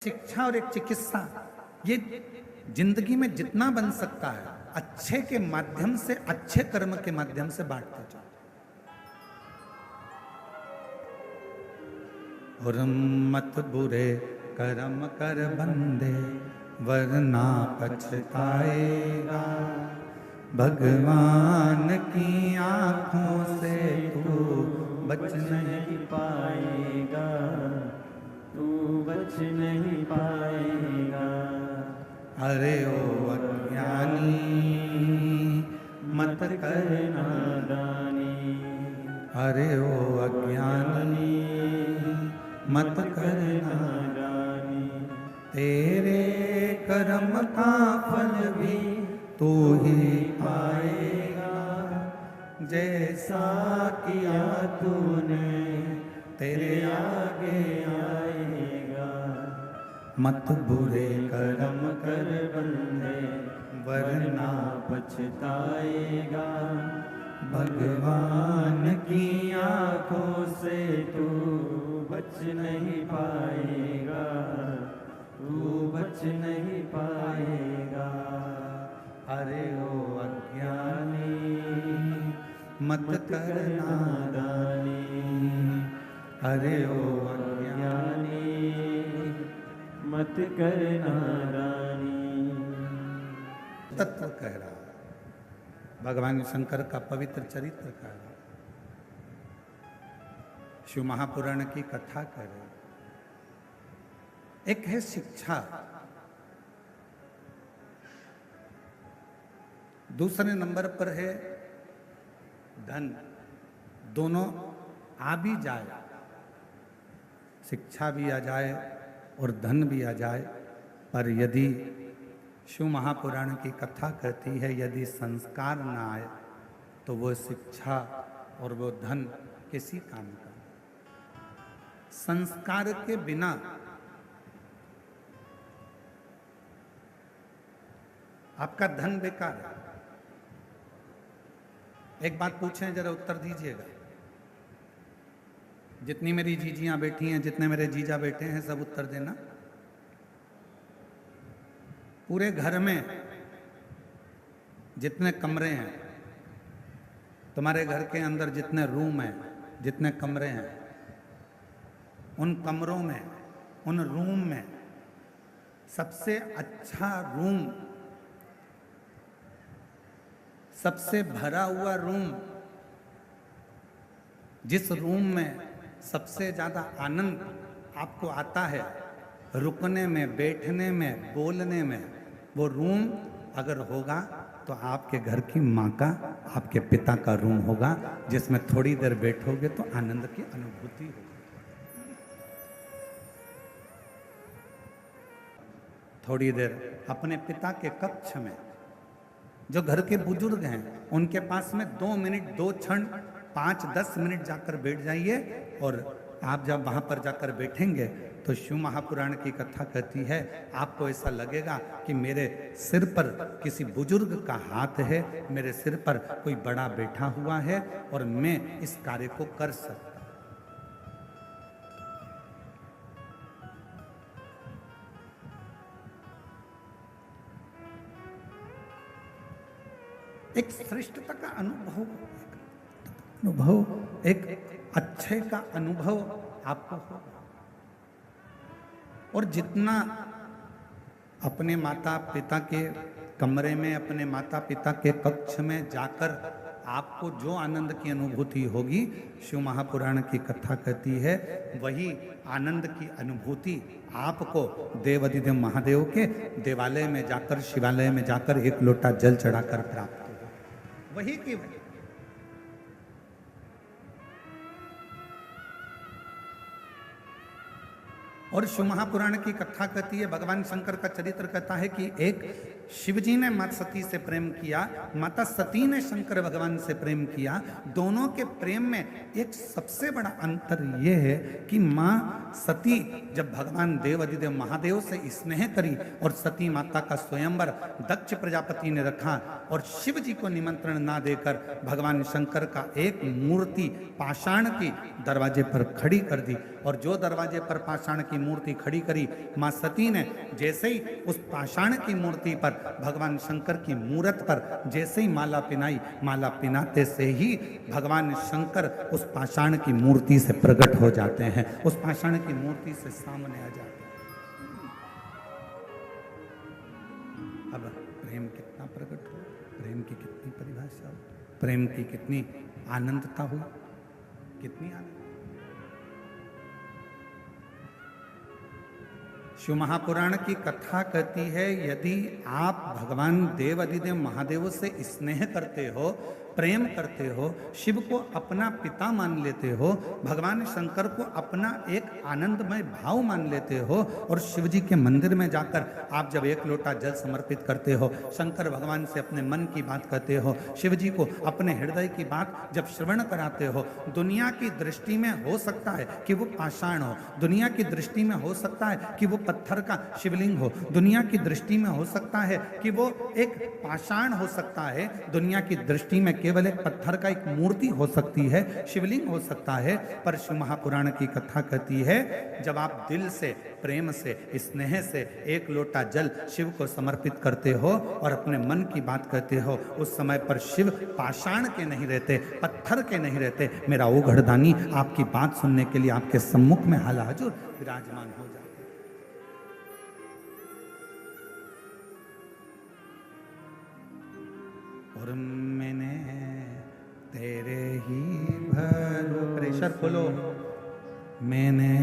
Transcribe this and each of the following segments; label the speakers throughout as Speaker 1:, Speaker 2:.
Speaker 1: शिक्षा और एक चिकित्सा, ये जिंदगी में जितना बन सकता है अच्छे के माध्यम से, अच्छे कर्म के माध्यम से बांटते जाओ। और मत बुरे कर्म कर बंदे, वरना पछताएगा। भगवान की आंखों से तू बच नहीं
Speaker 2: पाएगा, तू बच नहीं पाएगा।
Speaker 1: अरे ओ अज्ञानी मत कर
Speaker 2: नादानी,
Speaker 1: अरे ओ अज्ञानी मत कर
Speaker 2: नादानी।
Speaker 1: तेरे कर्म का फल भी तू ही पाएगा। जैसा किया तूने तेरे आगे आएगा। मत बुरे कर्म कर बंदे, वरना
Speaker 2: पछताएगा।
Speaker 1: भगवान की
Speaker 2: आंखों से तू बच नहीं पाएगा, तू बच नहीं पाएगा।
Speaker 1: अरे ओ अज्ञानी मत कर नादानी। अरे ओ अज्ञानी
Speaker 2: मत कर नादानी।
Speaker 1: तत्व कह रहा, भगवान शंकर का पवित्र चरित्र कह रहा, शिव महापुराण की कथा कर रहे। एक है शिक्षा, दूसरे नंबर पर है धन। दोनों आ भी जाए, शिक्षा भी आ जाए और धन भी आ जाए, पर यदि शिव महापुराण की कथा कहती है यदि संस्कार ना आए तो वो शिक्षा और वो धन किसी काम का। संस्कार के बिना आपका धन बेकार है। एक बात पूछें, जरा उत्तर दीजिएगा। जितनी मेरी जीजियां बैठी हैं, जितने मेरे जीजा बैठे हैं, सब उत्तर देना। पूरे घर में जितने कमरे हैं, तुम्हारे घर के अंदर जितने रूम हैं, जितने कमरे हैं, उन कमरों में, उन रूम में सबसे अच्छा रूम, सबसे भरा हुआ रूम, जिस रूम में सबसे ज्यादा आनंद आपको आता है रुकने में, बैठने में, बोलने में, वो रूम अगर होगा तो आपके घर की माँ का, आपके पिता का रूम होगा, जिसमें थोड़ी देर बैठोगे तो आनंद की अनुभूति होगी। थोड़ी देर अपने पिता के कक्ष में, जो घर के बुजुर्ग हैं उनके पास में 2 मिनट, 2 क्षण, 5-10 मिनट जाकर बैठ जाइए। और आप जब वहां पर जाकर बैठेंगे तो शिव महापुराण की कथा कहती है आपको ऐसा लगेगा कि मेरे सिर पर किसी बुजुर्ग का हाथ है, मेरे सिर पर कोई बड़ा बैठा हुआ है और मैं इस कार्य को कर सकता। एक श्रेष्ठता का अनुभव, एक अच्छे का अनुभव आपको होगा। और जितना अपने माता पिता के कमरे में, अपने माता पिता के कक्ष में जाकर आपको जो आनंद की अनुभूति होगी, शिव महापुराण की कथा कहती है वही आनंद की अनुभूति आपको देवाधिदेव महादेव के देवालय में जाकर, शिवालय में जाकर एक लोटा जल चढ़ाकर प्राप्त होगा। वही की वही। और शिव महापुराण की कथा कहती है, भगवान शंकर का चरित्र कहता है कि एक शिवजी ने माता सती से प्रेम किया, माता सती ने शंकर भगवान से प्रेम किया। दोनों के प्रेम में एक सबसे बड़ा अंतर यह है कि माँ सती जब भगवान देवाधिदेव महादेव से स्नेह करी और सती माता का स्वयंवर दक्ष प्रजापति ने रखा और शिव जी को निमंत्रण ना देकर भगवान शंकर का एक मूर्ति पाषाण की दरवाजे पर खड़ी कर दी। और जो दरवाजे पर पाषाण की मूर्ति खड़ी करी, मां सती ने जैसे ही उस पाषाण की मूर्ति पर, भगवान शंकर की मूरत पर जैसे ही माला पिनाई, माला पिनाते से ही भगवान शंकर उस पाषाण की मूर्ति से प्रकट हो जाते हैं, उस पाषाण की मूर्ति से सामने आ जाते हैं। अब प्रेम कितना प्रकट हो, प्रेम की कितनी परिभाषा हो, प्रेम की कितनी आनंदता हुई, कितनी आनंद। शिव महापुराण की कथा कहती है, यदि आप भगवान देव अधिदेव महादेव से स्नेह करते हो, प्रेम करते हो, शिव को अपना पिता मान लेते हो, भगवान शंकर को अपना एक आनंदमय भाव मान लेते हो, और शिव जी के मंदिर में जाकर आप जब एक लोटा जल समर्पित करते हो, शंकर भगवान से अपने मन की बात कहते हो, शिव जी को अपने हृदय की बात जब श्रवण कराते हो, दुनिया की दृष्टि में हो सकता है कि वो पाषाण हो, दुनिया की दृष्टि में हो सकता है कि वो पत्थर का शिवलिंग हो, दुनिया की दृष्टि में हो सकता है कि वो एक पाषाण हो सकता है, दुनिया की दृष्टि में केवल एक पत्थर का एक मूर्ति हो सकती है, शिवलिंग हो सकता है, पर शिव महापुराण की कथा कहती है, जब आप दिल से, प्रेम से, स्नेह से एक लोटा जल शिव को समर्पित करते हो और अपने मन की बात कहते हो, उस समय पर शिव पाषाण के नहीं रहते, पत्थर के नहीं रहते, मेरा ओ घड़दानी आपकी बात सुनने के लिए आपके सम्मुख में हाल हाजुर विराजमान हो जाते। और मैंने तेरे ही प्रेशर खोलो, मैंने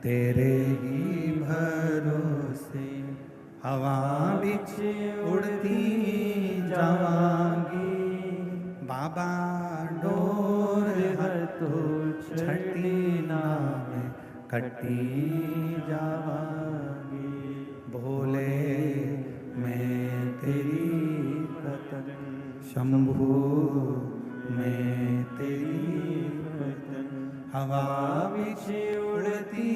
Speaker 1: तेरे ही भरोसे हवा बिच उड़ती जावांगी, बाबा डोर हर तो छठी नाम कटी जावांगी, भोले मैं तेरी कतन, शंभू मैं तेरी कतन, हवा बिच उड़ती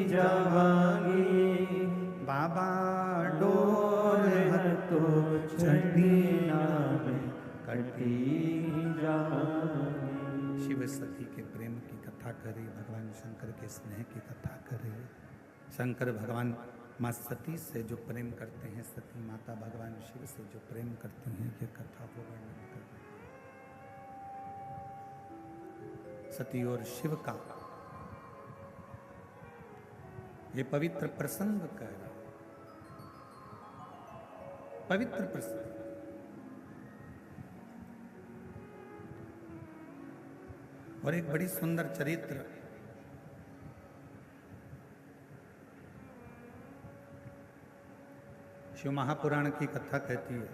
Speaker 1: जावांगी, बाबा डोर हर तो छठी नाम कटी जावांगी। शिव सती के प्रेम की कथा करे, भगवान शंकर के स्नेह की कथा करे। शंकर भगवान माँ सती से जो प्रेम करते हैं, सती माता भगवान शिव से जो प्रेम करती हैं, ये कथा को वर्णन कर रहे हैं। सती और शिव का ये पवित्र प्रसंग कह रहा है, पवित्र प्रसंग। और एक बड़ी सुंदर चरित्र शिव महापुराण की कथा कहती है,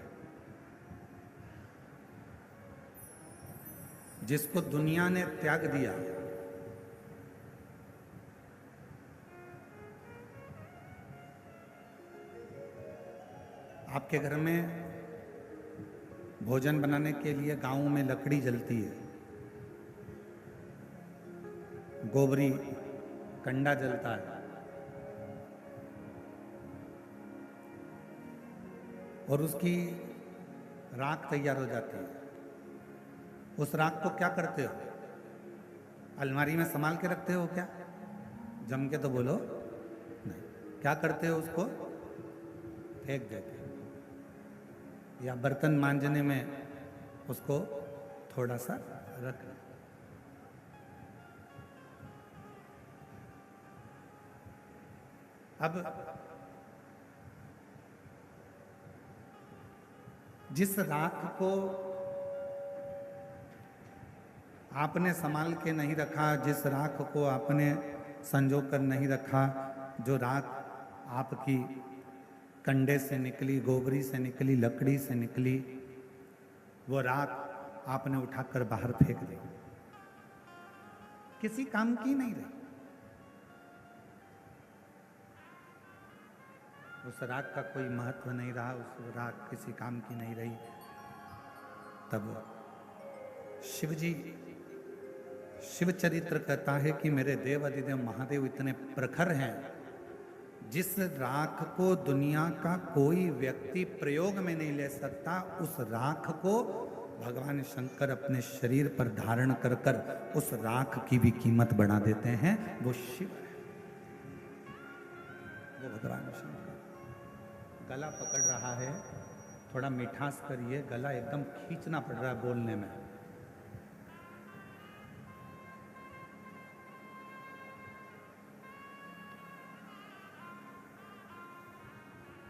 Speaker 1: जिसको दुनिया ने त्याग दिया, आपके घर में भोजन बनाने के लिए गांव में लकड़ी जलती है, गोबरी कंडा जलता है, और उसकी राख तैयार हो जाती है। उस राख को क्या करते हो? अलमारी में संभाल के रखते हो क्या? जम के तो बोलो नहीं। क्या करते हो? उसको फेंक देते हो, या बर्तन मांजने में उसको थोड़ा सा रख। अब जिस राख को आपने संभाल के नहीं रखा, जिस राख को आपने संजो कर नहीं रखा, जो राख आपकी कंडे से निकली, गोबरी से निकली, लकड़ी से निकली, वो राख आपने उठाकर बाहर फेंक दी, किसी काम की नहीं रही। उस राख का कोई महत्व नहीं रहा, उस राख किसी काम की नहीं रही। तब शिवजी, शिव चरित्र कहता है कि मेरे देव अधिदेव महादेव इतने प्रखर हैं, जिस राख को दुनिया का कोई व्यक्ति प्रयोग में नहीं ले सकता, उस राख को भगवान शंकर अपने शरीर पर धारण कर कर उस राख की भी कीमत बढ़ा देते हैं। वो शिव है। वो भगवान शंकर गला पकड़ रहा है, थोड़ा मिठास करिए, गला एकदम खींचना पड़ रहा है बोलने में।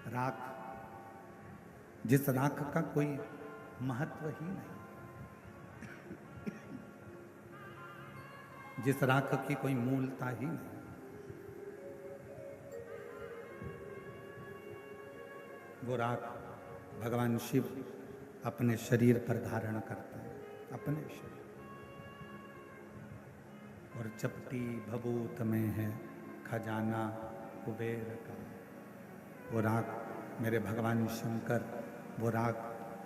Speaker 1: राख, जिस राख का कोई महत्व ही नहीं, जिस राख की कोई मूलता ही नहीं, वो राख भगवान शिव अपने शरीर पर धारण करते हैं, अपने शरीर। और चपटी भभूत में है खजाना कुबेर का, वो राख मेरे भगवान शंकर, वो राख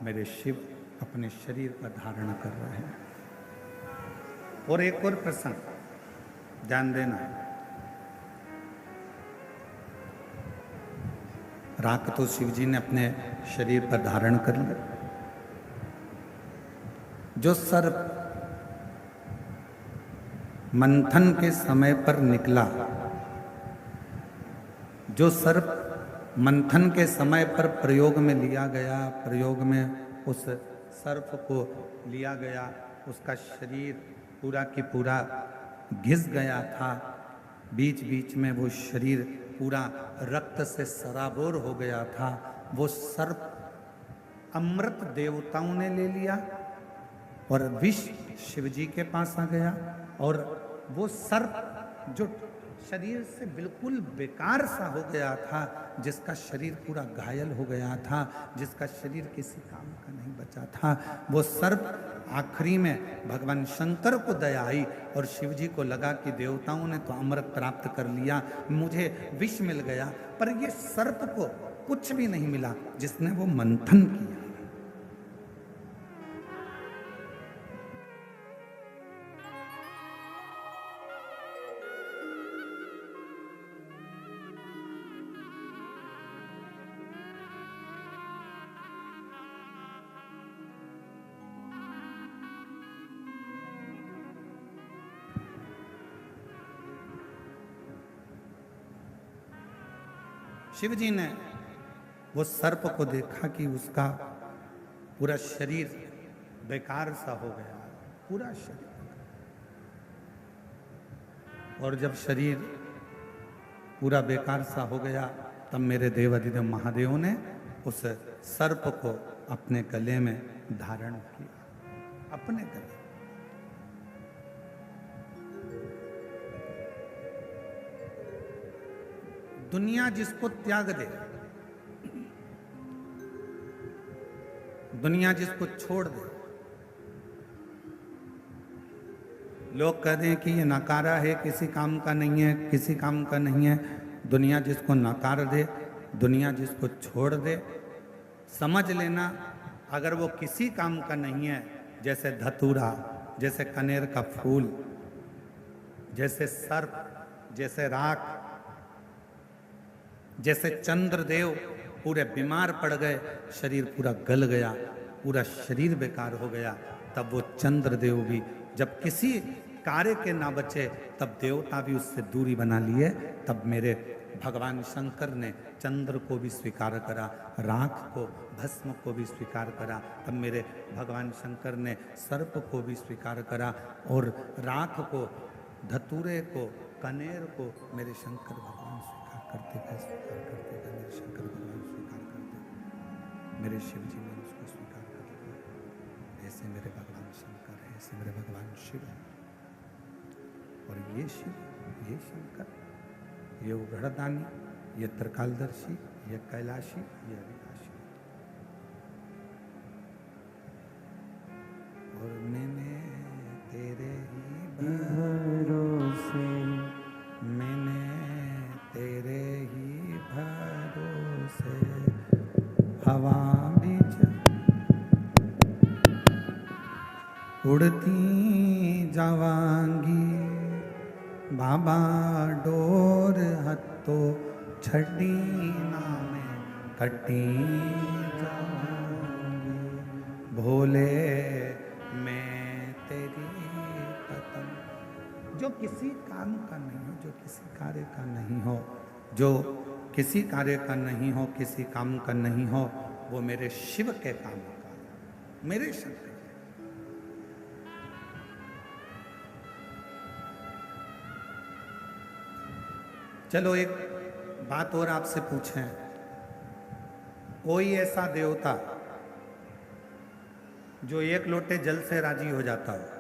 Speaker 1: मेरे शिव अपने शरीर पर धारण कर रहे हैं। और एक और प्रसंग ध्यान देना, राख तो शिव जी ने अपने शरीर पर धारण कर लिया। जो सर्प मंथन के समय पर निकला, जो सर्प मंथन के समय पर प्रयोग में लिया गया, प्रयोग में उस सर्प को लिया गया, उसका शरीर पूरा की पूरा घिस गया था, बीच बीच में वो शरीर पूरा रक्त से सराबोर हो गया था। वो सर्प अमृत देवताओं ने ले लिया और विष शिव जी के पास आ गया। और वो सर्प जो शरीर से बिल्कुल बेकार सा हो गया था, जिसका शरीर पूरा घायल हो गया था, जिसका शरीर किसी काम का नहीं बचा था, वो सर्प आखिरी में भगवान शंकर को दया आई और शिव जी को लगा कि देवताओं ने तो अमृत प्राप्त कर लिया, मुझे विष मिल गया, पर ये सर्प को कुछ भी नहीं मिला जिसने वो मंथन किया। शिव जी ने वो सर्प को देखा कि उसका पूरा शरीर बेकार सा हो गया, पूरा शरीर। और जब शरीर पूरा बेकार सा हो गया, तब मेरे देवाधिदेव महादेव ने उस सर्प को अपने गले में धारण किया, अपने गले। दुनिया जिसको त्याग दे, दुनिया जिसको छोड़ दे, लोग कह दें कि ये नकारा है, किसी काम का नहीं है, किसी काम का नहीं है, दुनिया जिसको नकार दे, दुनिया जिसको छोड़ दे, समझ लेना अगर वो किसी काम का नहीं है, जैसे धतूरा, जैसे कनेर का फूल, जैसे सर्प, जैसे राख, जैसे चंद्रदेव पूरे बीमार पड़ गए, शरीर पूरा गल गया, पूरा शरीर बेकार हो गया, तब वो चंद्रदेव भी जब किसी कार्य के ना बचे, तब देवता भी उससे दूरी बना लिए। तब मेरे भगवान शंकर ने चंद्र को भी स्वीकार करा, राख को, भस्म को भी स्वीकार करा। तब मेरे भगवान शंकर ने सर्प को भी स्वीकार करा, और राख को, धतूरे को, कनेर को मेरे शंकर भगवान स्वीकार करते गए, स्वीकार करते गए। मेरे शंकर भगवान स्वीकार करते, मेरे शिव जी ने उसको स्वीकार कर लिया। ऐसे मेरे भगवान शंकर है, ऐसे मेरे भगवान शिव है। और ये शिव, ये शंकर, ये उघड़दानी, ये त्रिकालदर्शी, ये कैलाशी, ये अविनाशी। और मैंने तेरे ही भरोसे, मैंने तेरे ही भरोसे, हवा बीच उड़ती जावांगी, बाबा डोर हत्तो छड़ी नामे कटी जावांगी, भोले मैं तेरी पतंग। जो किसी काम का नहीं हो, जो किसी कार्य का नहीं हो, जो किसी कार्य का नहीं हो, किसी काम का नहीं हो, वो मेरे शिव के काम का, मेरे शंकर। चलो एक बात और आपसे पूछें, कोई ऐसा देवता जो एक लोटे जल से राजी हो जाता हो?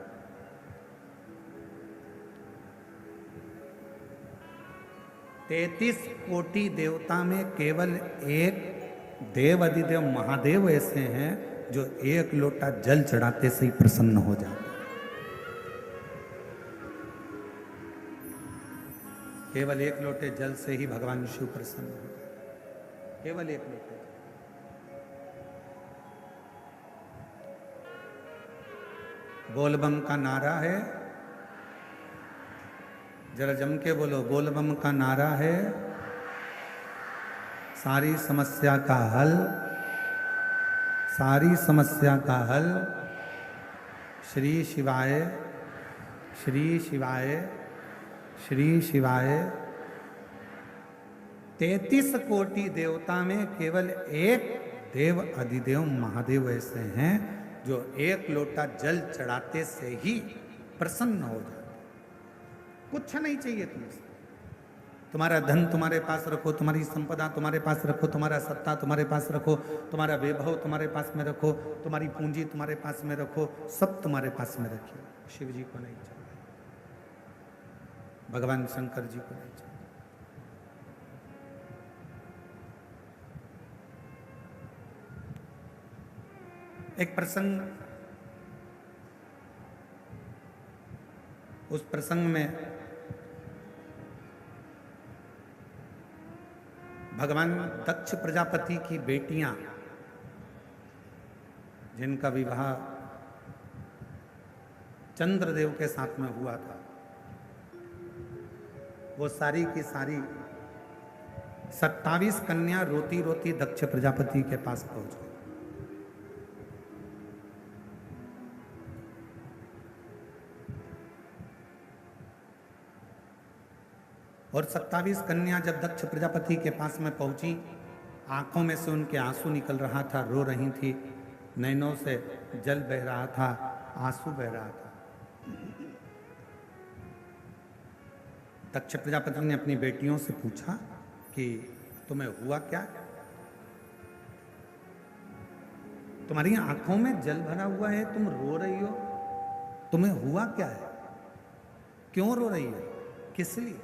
Speaker 1: तैतीस कोटि देवता में केवल एक देव अधिदेव महादेव ऐसे हैं जो एक लोटा जल चढ़ाते से ही प्रसन्न हो जाते। केवल एक लोटे जल से ही भगवान शिव प्रसन्न हो जाते, केवल एक लोटे। बोलबम का नारा है, जरा जम के बोलो, बोलबम का नारा है, सारी समस्या का हल, सारी समस्या का हल श्री शिवाय, श्री शिवाय, श्री शिवाय। 33 कोटि देवता में केवल एक देव अधिदेव महादेव ऐसे हैं जो एक लोटा जल चढ़ाते से ही प्रसन्न हो जाते। कुछ नहीं चाहिए तुमसे, तुम्हारा धन तुम्हारे पास रखो, तुम्हारी संपदा तुम्हारे पास रखो, तुम्हारा सत्ता तुम्हारे पास रखो, तुम्हारा वैभव तुम्हारे पास में रखो, तुम्हारी पूंजी तुम्हारे पास में रखो, सब तुम्हारे पास में रखिए, शिव जी को नहीं चाहिए, भगवान शंकर जी को नहीं चाहिए। एक प्रसंग, उस प्रसंग में भगवान दक्ष प्रजापति की बेटियां, जिनका विवाह चंद्रदेव के साथ में हुआ था, वो सारी की सारी 27 कन्या रोती रोती दक्ष प्रजापति के पास पहुंच गई। और 27 कन्या जब दक्ष प्रजापति के पास में पहुंची, आंखों में से उनके आंसू निकल रहा था, रो रही थी, नैनों से जल बह रहा था, आंसू बह रहा था। दक्ष प्रजापति ने अपनी बेटियों से पूछा कि तुम्हें हुआ क्या, तुम्हारी आंखों में जल भरा हुआ है, तुम रो रही हो, तुम्हें हुआ क्या है, क्यों रो रही हो, किस लिए?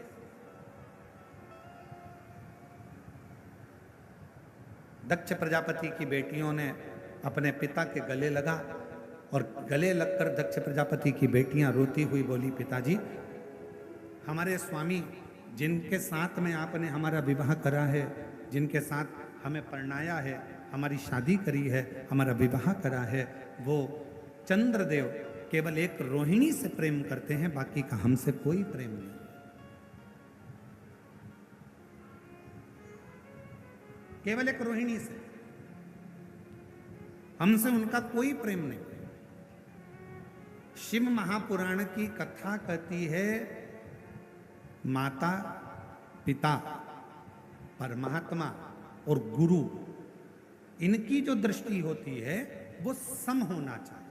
Speaker 1: दक्ष प्रजापति की बेटियों ने अपने पिता के गले लगा और गले लगकर दक्ष प्रजापति की बेटियां रोती हुई बोली, पिताजी, हमारे स्वामी जिनके साथ में आपने हमारा विवाह करा है, जिनके साथ हमें परणाया है, हमारी शादी करी है, हमारा विवाह करा है, वो चंद्रदेव केवल एक रोहिणी से प्रेम करते हैं, बाकी का हमसे कोई प्रेम नहीं। केवल एक रोहिणी से, हमसे उनका कोई प्रेम नहीं। शिव महापुराण की कथा कहती है, माता, पिता, परमात्मा और गुरु, इनकी जो दृष्टि होती है वो सम होना चाहिए।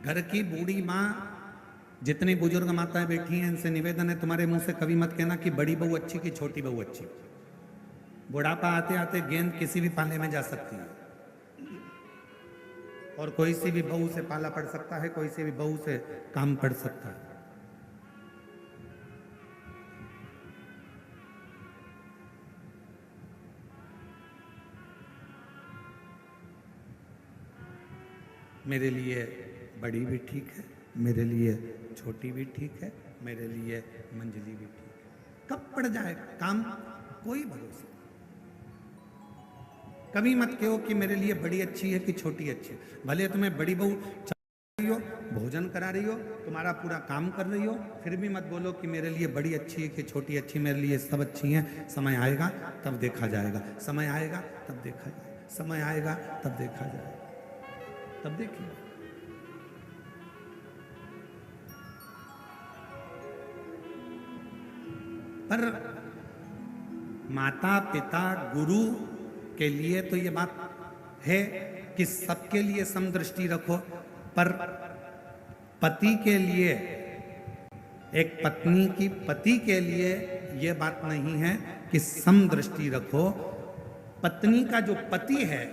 Speaker 1: घर की बूढ़ी मां, जितनी बुजुर्ग माताएं बैठी हैं, इनसे निवेदन है, तुम्हारे मुंह से कभी मत कहना कि बड़ी बहू अच्छी कि छोटी बहू अच्छी। बुढ़ापा आते आते गेंद किसी भी पाले में जा सकती है और कोई सी भी बहू से पाला पड़ सकता है, कोई सी भी बहू से काम पड़ सकता है। मेरे लिए बड़ी भी ठीक है, मेरे लिए छोटी भी ठीक है, मेरे लिए मंजली भी ठीक है। कब पड़ जाए काम, कोई भरोसा। कभी मत कहो कि मेरे लिए बड़ी अच्छी है कि छोटी अच्छी है। भले तुम्हें बड़ी बहू रही हो, भोजन करा रही हो, तुम्हारा पूरा काम कर रही हो, फिर भी मत बोलो कि मेरे लिए बड़ी अच्छी है कि छोटी अच्छी। मेरे लिए सब अच्छी हैं, समय आएगा तब देखा जाएगा, समय आएगा तब देखा जाएगा, समय आएगा तब देखा जाएगा, तब देखिए। पर माता पिता गुरु के लिए तो ये बात है कि सबके लिए समदृष्टि रखो, पर पति के लिए, एक पत्नी की पति के लिए ये बात नहीं है कि समदृष्टि रखो। पत्नी का जो पति है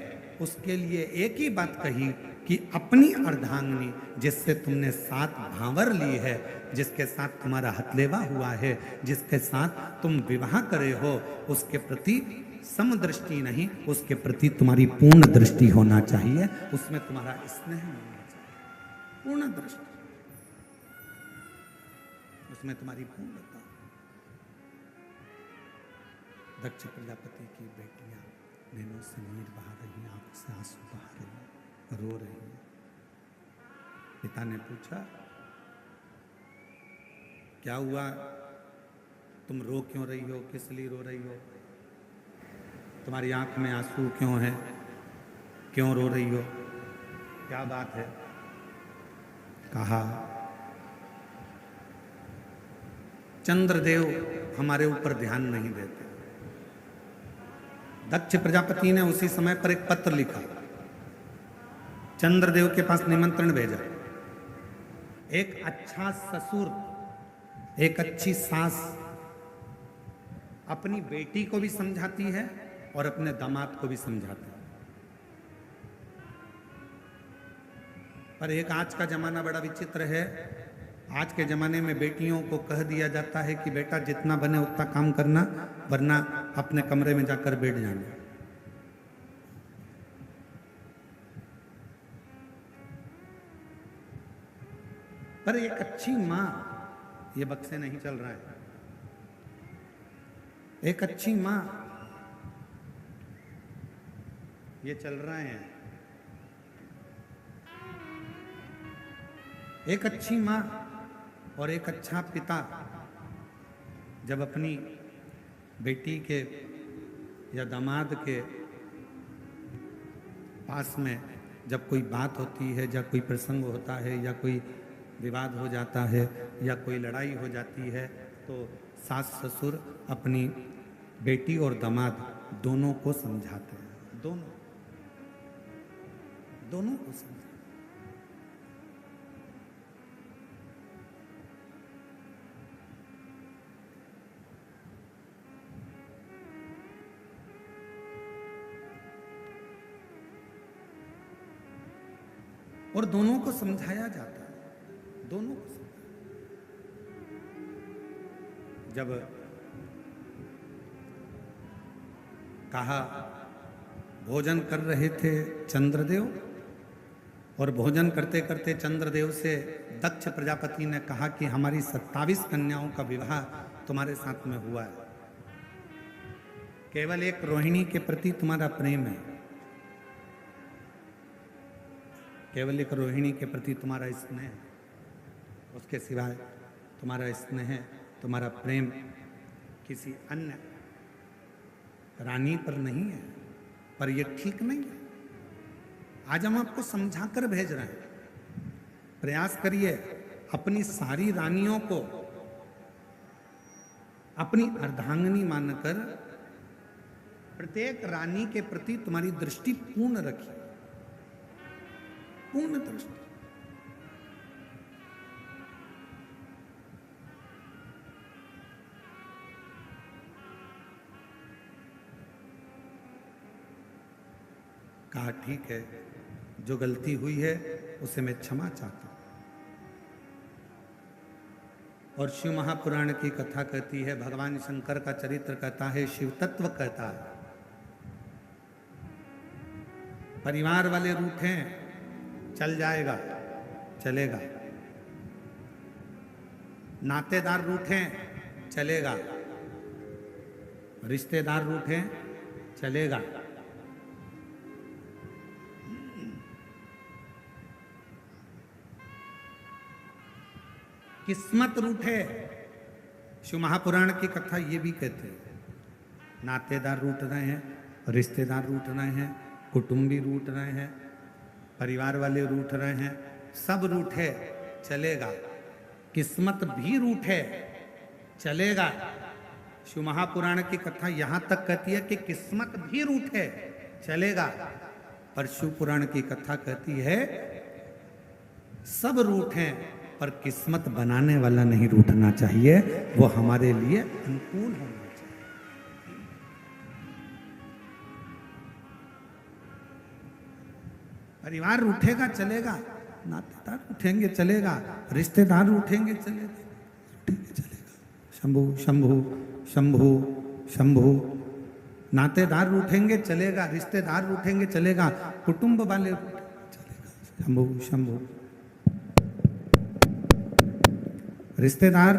Speaker 1: उसके लिए एक ही बात कही कि अपनी अर्धांगिनी जिससे तुमने साथ भांवर ली है, जिसके साथ तुम्हारा हथलेवा हुआ है, जिसके साथ तुम विवाह करे हो, उसके प्रति समदृष्टि नहीं, उसके प्रति तुम्हारी पूर्ण दृष्टि होना चाहिए, उसमें तुम्हारा स्नेह होना चाहिए, पूर्ण दृष्टि, उसमें तुम्हारी पूर्णता। दक्ष प्रजापति की बेटियां नैनों से नीर बहा रही, आंखों से आंसू बहा रही, रो रही है। पिता ने पूछा, क्या हुआ, तुम रो क्यों रही हो, किस लिए रो रही हो, तुम्हारी आंख में आंसू क्यों है, क्यों रो रही हो, क्या बात है। कहा, चंद्रदेव हमारे ऊपर ध्यान नहीं देते। दक्ष प्रजापति ने उसी समय पर एक पत्र लिखा, चंद्रदेव के पास निमंत्रण भेजा। एक अच्छा ससुर, एक अच्छी सास अपनी बेटी को भी समझाती है और अपने दामाद को भी समझाती है। पर एक आज का जमाना बड़ा विचित्र है। आज के जमाने में बेटियों को कह दिया जाता है कि बेटा जितना बने उतना काम करना, वरना अपने कमरे में जाकर बैठ जाना। पर एक अच्छी मां ये बक्से नहीं चल रहा है। एक अच्छी मां ये चल रहे हैं। एक अच्छी मां और एक अच्छा पिता जब अपनी बेटी के या दामाद के पास में जब कोई बात होती है, या कोई प्रसंग होता है, या कोई विवाद हो जाता है, या कोई लड़ाई हो जाती है, तो सास ससुर अपनी बेटी और दामाद दोनों को समझाते हैं। दोनों को समझाते। और दोनों को समझाया जाता है, दोनों को जब कहा, भोजन कर रहे थे चंद्रदेव, और भोजन करते करते चंद्रदेव से दक्ष प्रजापति ने कहा कि हमारी 27 कन्याओं का विवाह तुम्हारे साथ में हुआ है, केवल एक रोहिणी के प्रति तुम्हारा प्रेम है, केवल एक रोहिणी के प्रति तुम्हारा स्नेह, उसके सिवाय तुम्हारा स्नेह, तुम्हारा प्रेम किसी अन्य रानी पर नहीं है। पर यह ठीक नहीं है। आज हम आपको समझाकर भेज रहे हैं। प्रयास करिए अपनी सारी रानियों को अपनी अर्धांगिनी मानकर प्रत्येक रानी के प्रति तुम्हारी दृष्टि पूर्ण रखिए, पूर्ण दृष्टि। कहा, ठीक है, जो गलती हुई है उसे मैं क्षमा चाहता हूं। और शिव महापुराण की कथा कहती है, भगवान शंकर का चरित्र कहता है, शिव तत्व कहता है, परिवार वाले रूठे चल जाएगा, चलेगा, नातेदार रूठे चलेगा, रिश्तेदार रूठे चलेगा, किस्मत रूठे। शिव महापुराण की कथा ये भी कहते हैं, नातेदार रूठ रहे हैं, रिश्तेदार रूठ रहे हैं, कुटुंबी रूठ रहे हैं, परिवार वाले रूठ रहे हैं, सब रूठे चलेगा, किस्मत भी रूठे चलेगा, शिव महापुराण की कथा यहां तक कहती है कि किस्मत भी रूठे चलेगा, पर शिव पुराण की कथा कहती है सब रूठे पर किस्मत बनाने वाला नहीं रूठना चाहिए, वो हमारे लिए अनुकूल होना चाहिए। परिवार रूठेगा चलेगा, नातेदार उठेंगे चलेगा, रिश्तेदार उठेंगे चलेगा, उठेंगे चलेगा। शंभु शंभु शंभु शंभु। नातेदार उठेंगे चलेगा, रिश्तेदार उठेंगे चलेगा, कुटुंब वाले चलेगा। शंभु शंभु। रिश्तेदार,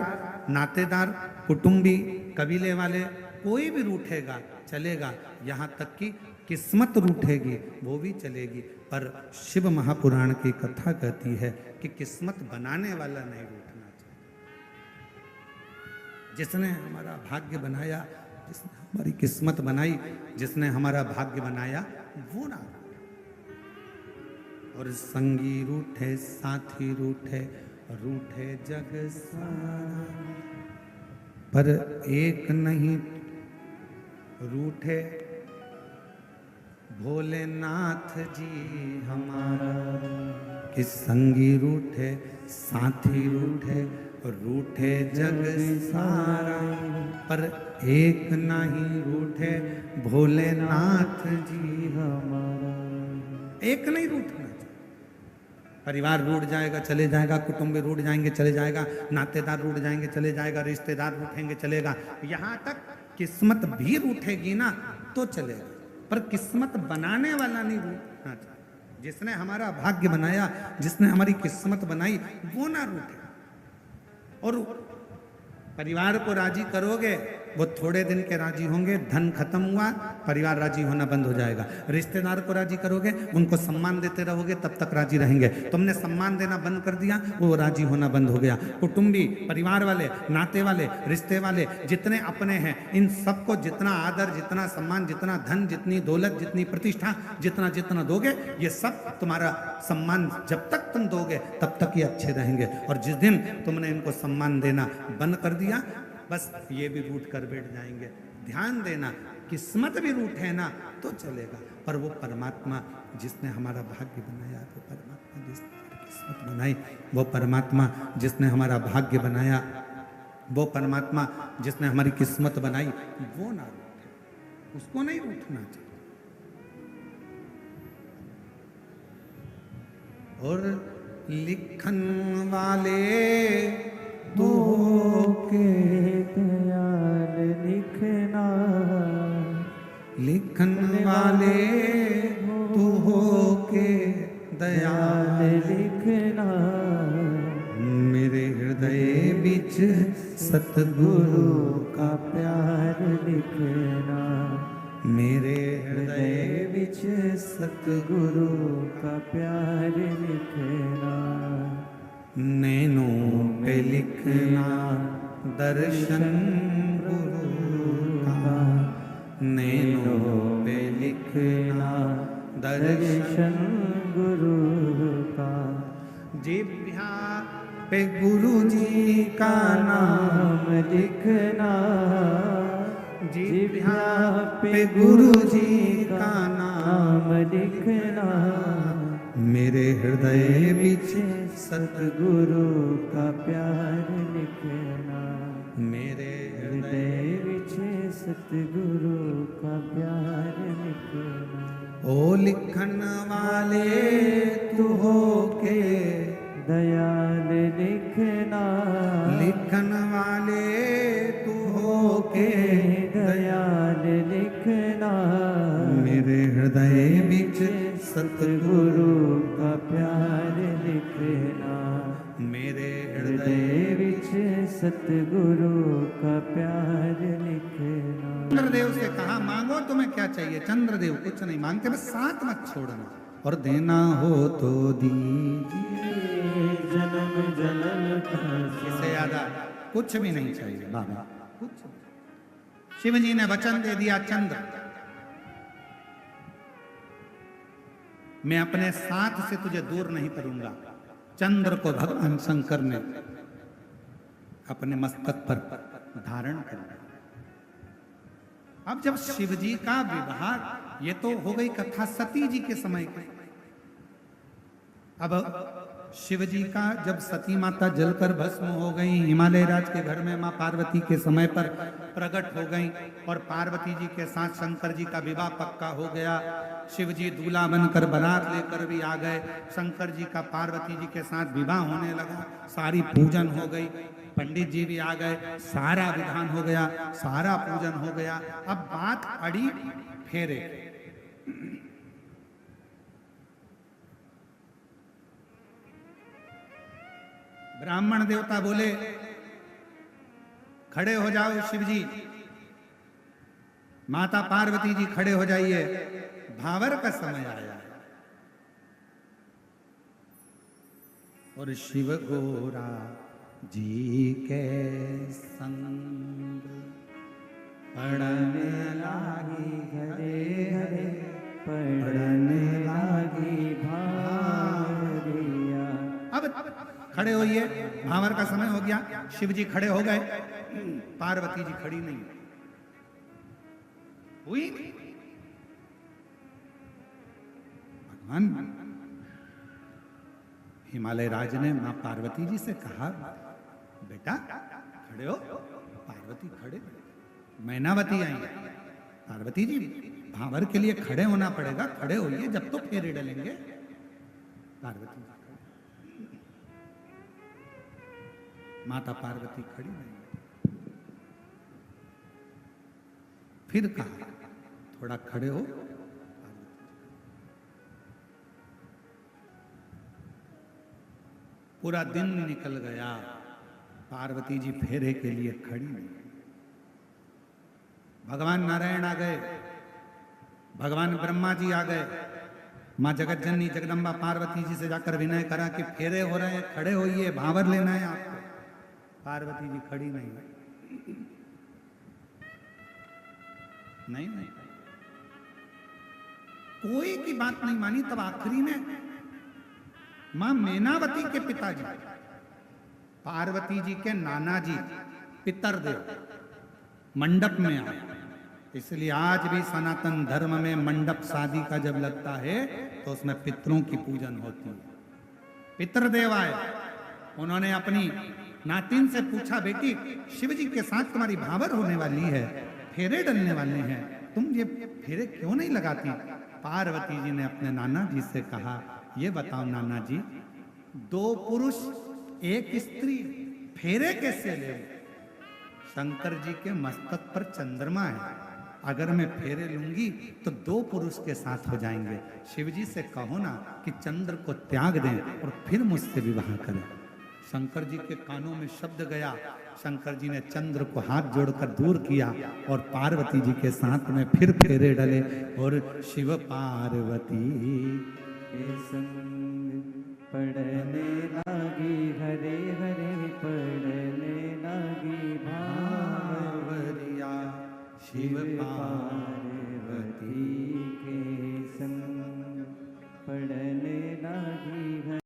Speaker 1: नातेदार, कुटुंबी, कबीले वाले कोई भी रूठेगा चलेगा, यहाँ तक कि किस्मत रूठेगी वो भी चलेगी, पर शिव महापुराण की कथा कहती है कि किस्मत बनाने वाला नहीं रूठना चाहिए। जिसने हमारा भाग्य बनाया, जिसने हमारी किस्मत बनाई, जिसने हमारा भाग्य बनाया वो ना। और संगी रूठे साथी रूठे, रूठे जग सारा, पर एक नहीं रूठे भोलेनाथ जी हमारा। कि संगी रूठे साथी रूठे, रूठे जग सारा, पर एक नहीं रूठे भोलेनाथ जी हमारा। एक नहीं रूठना। परिवार रूठ जाएगा चले जाएगा, कुटुंब रूठ जाएंगे चले जाएगा, नातेदार रूठ जाएंगे चले जाएगा, रिश्तेदार रूठेंगे चलेगा, यहाँ तक किस्मत भी रूठेगी ना तो चलेगा, पर किस्मत बनाने वाला नहीं रूठना चाहिए। जिसने हमारा भाग्य बनाया, जिसने हमारी किस्मत बनाई वो ना रूठे। और परिवार को राजी करोगे वो थोड़े दिन के राजी होंगे, धन खत्म हुआ परिवार राजी होना बंद हो जाएगा। रिश्तेदार को राजी करोगे, उनको सम्मान देते रहोगे तब तक राजी रहेंगे। तुमने सम्मान देना बंद कर दिया वो राजी होना बंद हो गया। कुटुंबी, परिवार वाले, नाते वाले, रिश्ते वाले जितने अपने हैं, इन सबको जितना आदर, जितना सम्मान, जितना धन, जितनी दौलत, जितनी प्रतिष्ठा, जितना जितना दोगे, ये सब तुम्हारा सम्मान जब तक तुम दोगे तब तक ये अच्छे रहेंगे। और जिस दिन तुमने इनको सम्मान देना बंद कर दिया, बस ये भी रूठ कर बैठ जाएंगे। ध्यान देना, किस्मत भी रूठे ना तो चलेगा, पर वो परमात्मा जिसने हमारा भाग्य बनाया, वो परमात्मा जिसने हमारी किस्मत बनाई, वो परमात्मा जिसने हमारा भाग्य बनाया, वो परमात्मा जिसने हमारी किस्मत बनाई, वो ना रूठे, उसको नहीं रूठना चाहिए। और लिखन वाले
Speaker 2: तू के दयाल लिखना,
Speaker 1: लिखन वाले तू हो के दयाल
Speaker 2: लिखना,
Speaker 1: मेरे हृदय बिच सतगुरु
Speaker 2: का प्यार लिखना,
Speaker 1: मेरे हृदय
Speaker 2: बिच सतगुरु का प्यार लिखना।
Speaker 1: नैनों पे लिखना दर्शन गुरु का, नैनों पे लिखना दर्शन
Speaker 2: गुरु का।
Speaker 1: जिह्वा पे गुरु जी का नाम
Speaker 2: लिखना,
Speaker 1: जिह्वा पे गुरु जी का नाम
Speaker 2: लिखना,
Speaker 1: मेरे हृदय बिच
Speaker 2: सतगुरु का प्यार लिखना,
Speaker 1: मेरे
Speaker 2: हृदय विच सतगुरु का प्यार लिखना।
Speaker 1: ओ लिखन वाले तू हो के
Speaker 2: दयाल लिखना,
Speaker 1: लिखन वाले तू हो के
Speaker 2: दयाल लिखना,
Speaker 1: मेरे हृदय बिच
Speaker 2: सतगुरु का प्यार लिखना,
Speaker 1: मेरे
Speaker 2: हृदय विच सतगुरु का प्यार लिखना।
Speaker 1: चंद्रदेव से कहा मांगो तुम्हें क्या चाहिए। चंद्रदेव कुछ नहीं मांगते, बस साथ मत छोड़ना, और देना हो तो दीजिए
Speaker 2: जन्म जन्म का।
Speaker 1: इससे ज्यादा कुछ भी नहीं चाहिए बाबा, कुछ। शिव जी ने वचन दे दिया, चंद्र मैं अपने साथ से तुझे दूर नहीं करूंगा। चंद्र को भगवान शंकर ने अपने मस्तक पर धारण कर लिया। अब जब शिव जी का विवाह, ये तो हो गई कथा सती जी के समय की। अब शिव जी का जब सती माता जलकर भस्म हो गई, हिमालय राज के घर में मां पार्वती के समय पर प्रकट हो गई और पार्वती जी के साथ शंकर जी का विवाह पक्का हो गया। शिव जी दूल्हा बनकर बारात लेकर भी आ गए। शंकर जी का पार्वती जी के साथ विवाह होने लगा, सारी पूजन हो गई, पंडित जी भी आ गए, सारा विधान हो गया, सारा पूजन हो गया। अब बात अड़ी फेरे। ब्राह्मण देवता बोले खड़े हो जाओ शिव जी, माता पार्वती जी खड़े हो जाइए, भावर का समय आया। और शिव गोरा जी के संग पड़ने लागी
Speaker 2: हरे हरे पढ़ने लागी भावरिया।
Speaker 1: अब खड़े होइए, भावर का समय हो गया। शिव जी खड़े हो गए, पार्वती जी खड़ी नहीं हुई। भगवान हिमालय राज ने मां पार्वती जी से कहा, बेटा खड़े हो। पार्वती खड़े, मैनावती आई। पार्वती जी भावर के लिए खड़े होना पड़ेगा, खड़े होइए, जब तो फेरे डलेंगे। पार्वती जी माता पार्वती खड़ी नहीं। फिर कहा थोड़ा खड़े हो। पूरा दिन निकल गया, पार्वती जी फेरे के लिए खड़ी नहीं। भगवान नारायण आ गए, भगवान ब्रह्मा जी आ गए। मां जगत जननी जगदम्बा पार्वती जी से जाकर विनय करा कि फेरे हो रहे हैं, खड़े होइए, भावर लेना है आपको। पार्वती जी खड़ी नहीं। नहीं, कोई की बात नहीं मानी। तब आखिरी में मां मेनावती के पिताजी, पार्वती जी के नाना जी पितरदेव मंडप में आए। इसलिए आज भी सनातन धर्म में मंडप शादी का जब लगता है तो उसमें पितरों की पूजन होती है। पितरदेव आए, उन्होंने अपनी नातिन से पूछा, बेटी शिव जी के साथ तुम्हारी भावर होने वाली है, फेरे डलने वाले हैं, तुम ये फेरे क्यों नहीं लगाती? पार्वती जी ने अपने नाना जी से कहा, ये बताओ नाना जी, 2 पुरुष 1 स्त्री फेरे कैसे ले? शंकर जी के मस्तक पर चंद्रमा है, अगर मैं फेरे लूंगी तो 2 पुरुष के साथ हो जाएंगे। शिव जी से कहो ना कि चंद्र को त्याग दें और फिर मुझसे विवाह करें। शंकर जी के कानों में शब्द गया, शंकर जी ने चंद्र को हाथ जोड़कर दूर किया और पार्वती जी के साथ में फिर फेरे डले और शिव पार्वती
Speaker 2: के संग पढ़ने लागी हरे हरे पढ़ने लागी भावरिया।
Speaker 1: शिव पार्वती